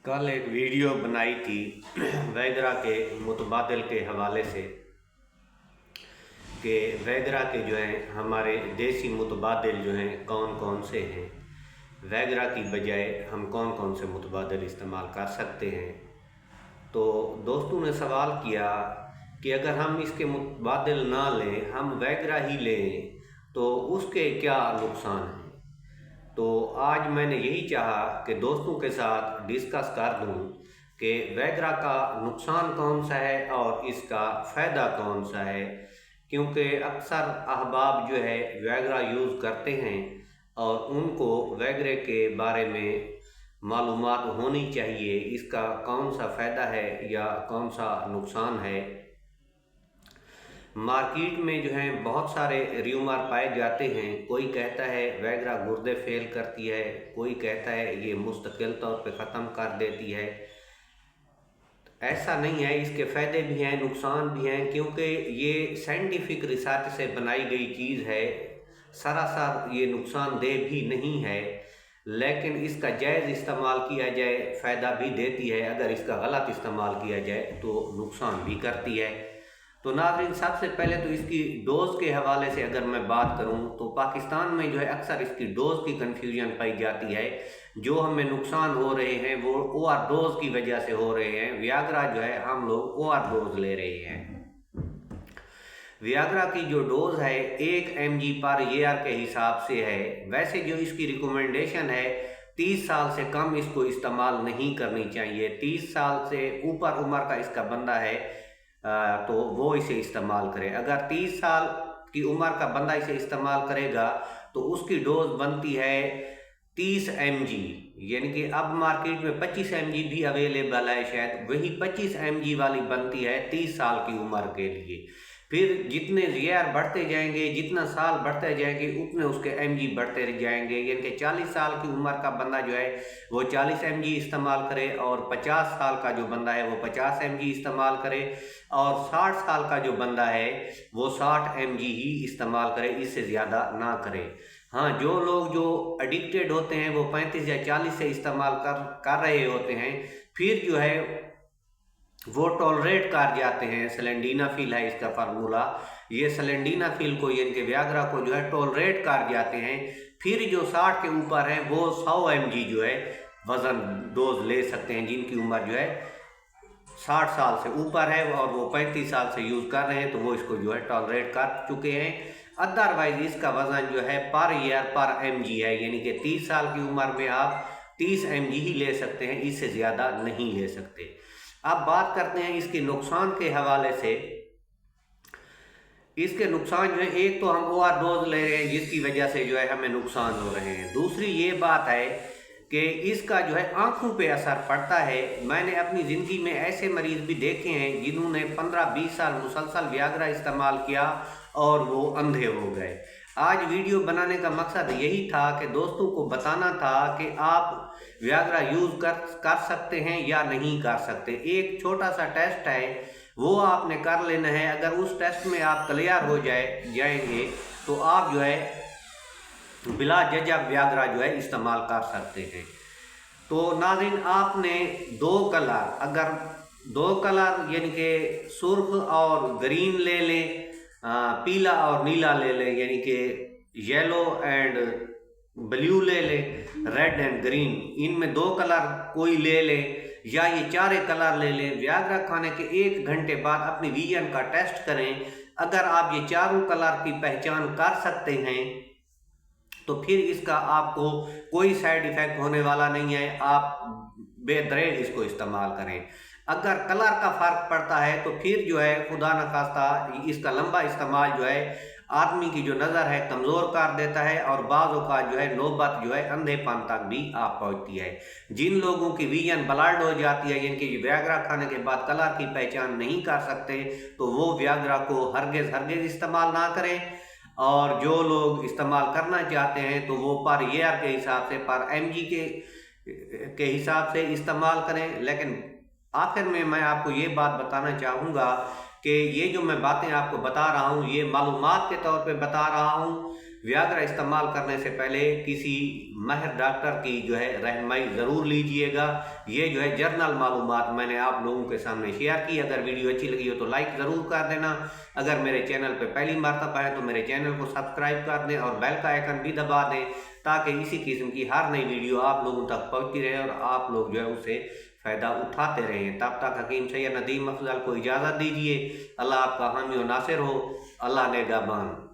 कल एक वीडियो बनाई थी वैगरा के मुतबादिल के हवाले से कि वैगरा के जो हैं हमारे देसी मुतबादिल जो हैं कौन कौन से हैं, वैगरा की बजाय हम कौन कौन से मुतबादिल इस्तेमाल कर सकते हैं। तो दोस्तों ने सवाल किया कि अगर हम इसके मुतबादिल ना लें, हम वैगरा ही लें तो उसके क्या नुकसान हैं। तो आज मैंने यही चाहा कि दोस्तों के साथ डिस्कस कर दूं कि वैगरा का नुकसान कौन सा है और इसका फ़ायदा कौन सा है, क्योंकि अक्सर अहबाब जो है वैगरा यूज़ करते हैं और उनको वैगरे के बारे में मालूमात होनी चाहिए, इसका कौन सा फ़ायदा है या कौन सा नुकसान है। मार्केट में जो है बहुत सारे र्यूमर पाए जाते हैं। कोई कहता है वैगरा गुर्दे फेल करती है, कोई कहता है ये मुस्तकिल तौर पे ख़त्म कर देती है। ऐसा नहीं है, इसके फ़ायदे भी हैं, नुकसान भी हैं, क्योंकि ये साइंटिफिक रिसर्च से बनाई गई चीज़ है। सरासर ये नुकसानदेह भी नहीं है, लेकिन इसका जायज़ इस्तेमाल किया जाए फ़ायदा भी देती है, अगर इसका गलत इस्तेमाल किया जाए तो नुकसान भी करती है। तो नाज़रीन, सबसे पहले तो इसकी डोज़ के हवाले से अगर मैं बात करूं तो पाकिस्तान में जो है अक्सर इसकी डोज़ की कन्फ्यूजन पाई जाती है। जो हमें नुकसान हो रहे हैं वो ओवर डोज़ की वजह से हो रहे हैं। वियाग्रा जो है हम लोग ओवर डोज ले रहे हैं। वियाग्रा की जो डोज़ है 1 mg पर ईयर के हिसाब से है। वैसे जो इसकी रिकमेंडेशन है 30 साल से कम इसको इस्तेमाल नहीं करनी चाहिए। 30 साल से ऊपर उम्र का इसका बंदा है तो वो इसे इस्तेमाल करे। अगर 30 साल की उम्र का बंदा इसे इस्तेमाल करेगा तो उसकी डोज बनती है 30 mg, यानी कि अब मार्केट में 25 mg भी अवेलेबल है शायद, वही 25 mg वाली बनती है 30 साल की उम्र के लिए। फिर जितने ईयर बढ़ते जाएंगे, जितना साल बढ़ते जाएंगे उतने उसके mg बढ़ते जाएंगे, यानी कि 40 साल की उम्र का बंदा जो है वो 40 mg इस्तेमाल करे और 50 साल का जो बंदा है वो 50 mg इस्तेमाल करे और 60 साल का जो बंदा है वो 60 mg ही इस्तेमाल करे, इससे ज़्यादा ना करे। हाँ, जो लोग जो एडिक्टेड होते हैं वो 35 या 40 से इस्तेमाल कर रहे होते हैं, फिर जो है वो टॉलरेट कर जाते हैं। सिलेंडीनाफिल है इसका फार्मूला, ये सिलेंडीनाफिल को यानी कि वियाग्रा को जो है टॉलरेट कर जाते हैं। फिर जो 60 के ऊपर है वो 100 mg जो है वज़न डोज ले सकते हैं, जिनकी उम्र जो है 60 साल से ऊपर है और वो 35 साल से यूज़ कर रहे हैं तो वो इसको जो है टॉलरेट कर चुके हैं। अदरवाइज इसका वज़न जो है पर ईयर पर mg है, यानी कि 30 साल की उम्र में आप 30 mg ही ले सकते हैं, इससे ज़्यादा नहीं ले सकते। अब बात करते हैं इसके नुकसान के हवाले से। इसके नुकसान जो है, एक तो हम ओवर डोज ले रहे हैं जिसकी वजह से जो है हमें नुकसान हो रहे हैं। दूसरी ये बात है कि इसका जो है आंखों पे असर पड़ता है। मैंने अपनी ज़िंदगी में ऐसे मरीज़ भी देखे हैं जिन्होंने 15-20 साल मुसलसल वियाग्रा इस्तेमाल किया और वो अंधे हो गए। आज वीडियो बनाने का मकसद यही था कि दोस्तों को बताना था कि आप वियाग्रा यूज़ कर सकते हैं या नहीं कर सकते। एक छोटा सा टेस्ट है, वो आपने कर लेना है। अगर उस टेस्ट में आप क्लियर हो जाएंगे तो आप जो है बिला झिझक वियाग्रा जो है इस्तेमाल कर सकते हैं। तो नाज़रीन, आपने अगर दो कलर यानी कि सुर्ख और ग्रीन ले लें, पीला और नीला ले लें, यानी कि येलो एंड ब्लू ले लें, रेड एंड ग्रीन, इनमें 2 कलर कोई ले लें या ये 4 कलर ले लें। वियाग्रा खाने के 1 घंटे बाद अपनी विजन का टेस्ट करें। अगर आप ये 4 कलर की पहचान कर सकते हैं तो फिर इसका आपको कोई साइड इफ़ेक्ट होने वाला नहीं है, आप बेदरेग इसको इस्तेमाल करें। अगर कलर का फ़र्क पड़ता है तो फिर जो है खुदा न खास्ता इसका लंबा इस्तेमाल जो है आदमी की जो नज़र है कमज़ोर कर देता है और बाज़ औक़ात जो है नौबत जो है अंधेपन तक भी आ पहुँचती है। जिन लोगों की विजन ब्लर्ड हो जाती है, जिनकी वियाग्रा खाने के बाद कलर की पहचान नहीं कर सकते, तो वो वियाग्रा को हरगिज़ इस्तेमाल ना करें। और जो लोग इस्तेमाल करना चाहते हैं तो वो पर ईयर के हिसाब से, पर mg के हिसाब से इस्तेमाल करें। लेकिन आखिर में मैं आपको ये बात बताना चाहूँगा कि ये जो मैं बातें आपको बता रहा हूँ ये मालूमात के तौर पे बता रहा हूँ। वियाग्रा इस्तेमाल करने से पहले किसी माहिर डॉक्टर की जो है रहनुमाई ज़रूर लीजिएगा। ये जो है जर्नल मालूमात मैंने आप लोगों के सामने शेयर की। अगर वीडियो अच्छी लगी हो तो लाइक ज़रूर कर देना। अगर मेरे चैनल पे पहली मर्तबा है तो मेरे चैनल को सब्सक्राइब कर दें और बेल का आइकन भी दबा दें, ताकि इसी किस्म की हर नई वीडियो आप लोगों तक पहुँचती रहे और आप लोग जो है उससे फ़ायदा उठाते रहें। तब तक हकीम सैयद नदीम अफजल को इजाज़त दीजिए। अल्लाह आपका हामी और नासिर हो। अल्लाह ने निगहबान।